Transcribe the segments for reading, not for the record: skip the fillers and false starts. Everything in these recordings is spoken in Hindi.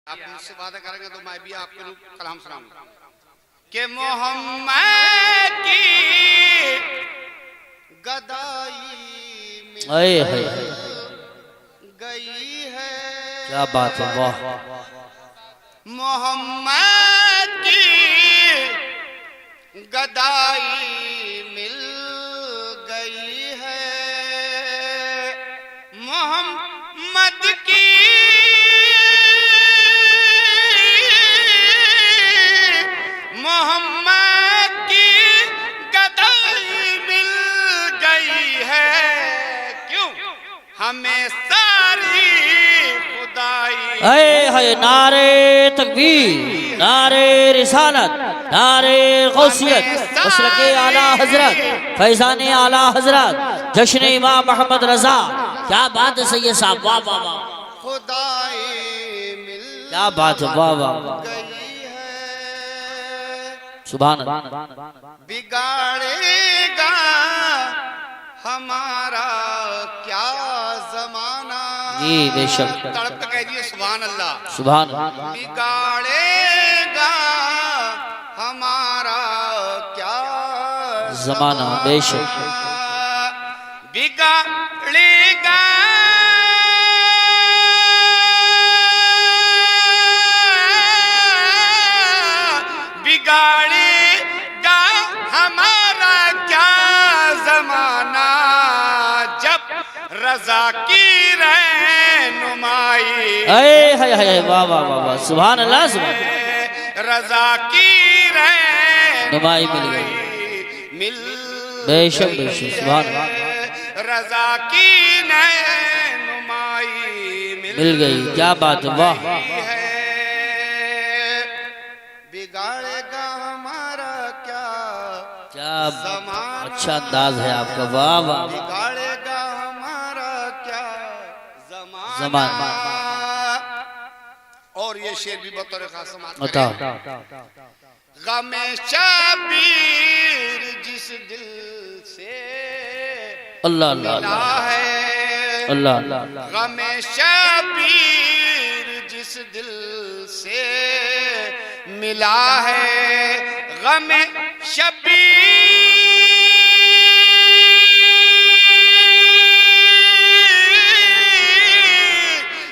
आप मुझसे वादा करेंगे तो मैं भी आपके रूप कलाम सुनाऊंगा कि मोहम्मद की गदाई मिल गई है। क्या बात है, वाह। मोहम्मद की गदाई मिल गई है। मोहम्मद की हमें सारी खुदाई है। नारे तकबीर, नारे रिसालत, नारे गौसियत, मसलके आला हजरत, फैजान आला हजरत, जश्न इमाम मोहम्मद रजा। क्या बात है सैयद साहब, वाह वाह वाह। खुदाई मिल क्या बात है, वाह वाह। गई है। सुभान अल्लाह। बिगाड़ेगा हमारा क्या जमाना। जी बेशक। तड़प कह दिए सुभान अल्लाह, सुभान। बिगाड़ेगा हमारा क्या जमाना, बेशक। बिगाड़ेगा बिगाड़ेगा हमारा क्या जमाना जब रजा की रहनुमाई। है वाह वाह वाह वाह। सुभान अल्लाह, सुभान। रजा की रहनुमाई मिल गई, बेशक बेशक। सुभान अल्लाह। रजा की रहनुमाई मिल गई, क्या बात है, वाह। बिगाड़ेगा हमारा क्या अच्छा अंदाज है आपका, वाह वाह। बिगाड़ेगा हमारा क्या ज़माना। और ये शेर भी बतौर खास बताओ। गमे शबीर जिस दिल से अल्लाह अल्लाह है, अल्लाह। गमे शबीर जिस दिल से मिला है। गमे शबीर,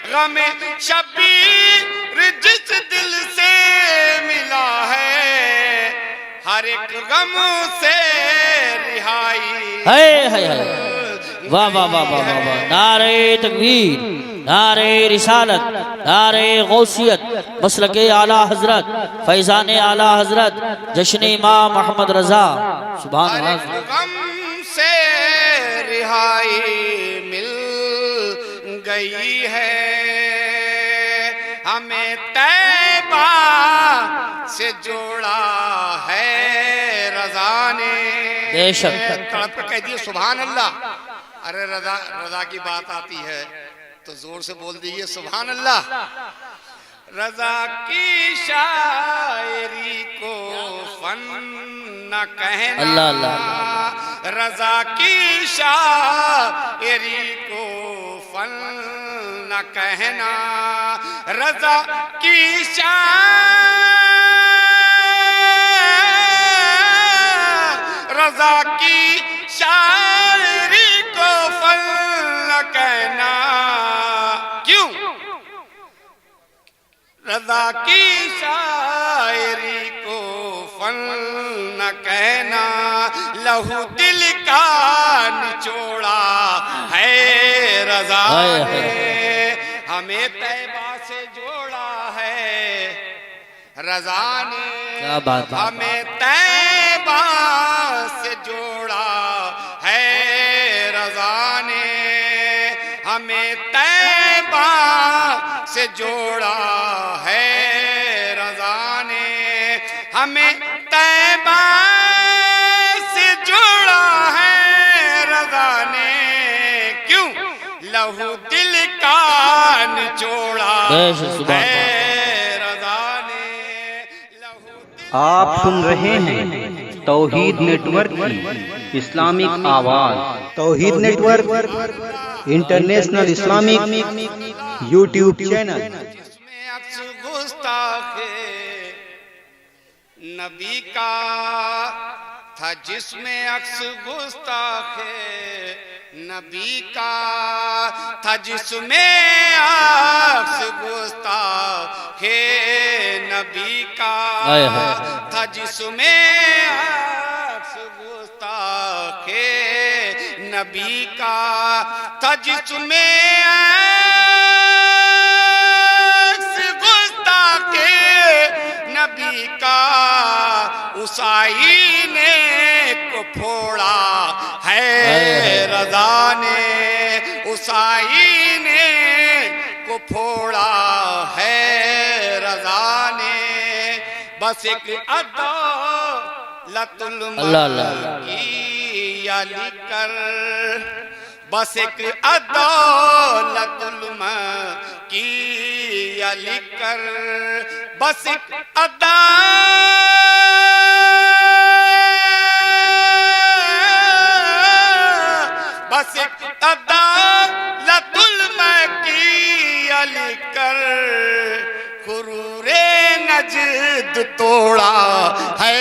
गमे शबीर जिस दिल से मिला है, हर एक गम से रिहाई है। वाह वाह वाह वाह वाह वाह। नारे तकबीर, नारे रिसालत, नारे गौसियत, मसलके आला हजरत, फैजान आला हजरत, जश्न इमाम मोहम्मद रजा। सुभान अल्लाह। गम से रिहाई मिल गई है। हमें तैबा से जोड़ा है रजा ने। बेशक। तड़प कह दिए सुभान अल्लाह। अरे रजा की बात आती है तो जोर से बोल दीजिए सुभान अल्लाह। रजा की शायरी को फन न कहना, अल्लाह अल्लाह। रजा की शायरी को फन न कहना। रजा की रजा की शायरी को फन न कहना। क्यों? रजा की शायरी को फन न कहना। लहू दिल का निचोड़ा है रजा ने। हमें तैबा से जोड़ा है रजा ने। क्या बात है। हमें तैबा से जोड़ा है रजा ने। हमें तैबा से जोड़ा है रजा ने। हमें तैबा से जोड़ा है रजा ने। क्यों? लहू दिल का निचोड़ा है रजा ने। आप सुन रहे हैं तौहीद नेटवर्क की इस्लामिक आवाज। Tauheed network international Islamic YouTube channel. गुस्ताखे नबी का था जिसमें अक्स गुस्ताखे नबी का था जिसमें अक्स गुस्ताखे नबी का था जिसमें अक्स गुस्ताखे नबी का था जिसमें नबी का उस आईने को फोड़ा है रज़ा ने उस आईने को फोड़ा है रज़ा ने बस एक अदालतुल मकीया लिखकर बस एक अदालतुल मकीया लिखकर बस एक अदालतुल मकीया लिखकर खुरूरे नजद तोड़ा है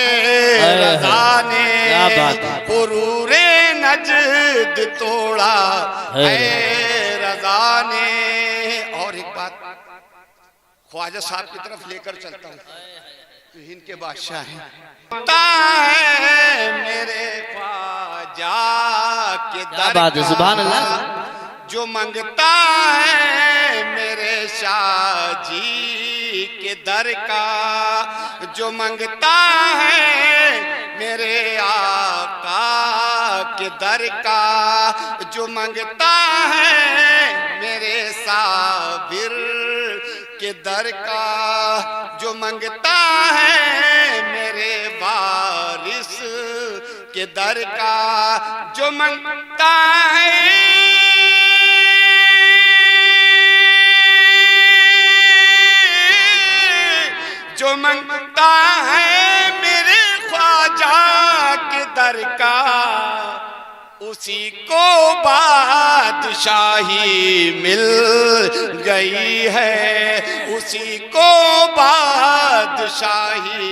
रज़ा ने खुरूरे नजद तोड़ा है रज़ा ने। और एक बात ख्वाजा साहब की तरफ लेकर चलता हूँ, इनके बादशाह हैं मेरे ख्वाजा के दर सुभान अल्लाह जो मंगता है मेरे शाहजी के दर का जो मंगता है मेरे आका के दर का जो मंगता है मेरे साबिर के दर का जो मंगता है मेरे वारिस के दर का जो मंगता है जो मंगता है मेरे ख्वाजा के दर का उसी को बादशाही मिल गई है उसी को बादशाही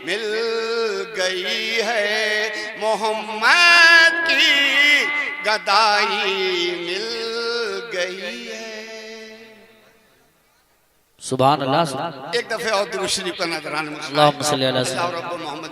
मिल गई है मोहम्मद की गदाई मिल गई है। सुभान अल्लाह। एक दफे और दुरूद शरीफ का नजराना अल्लाहुम्मा सल्ली अला मोहम्मद।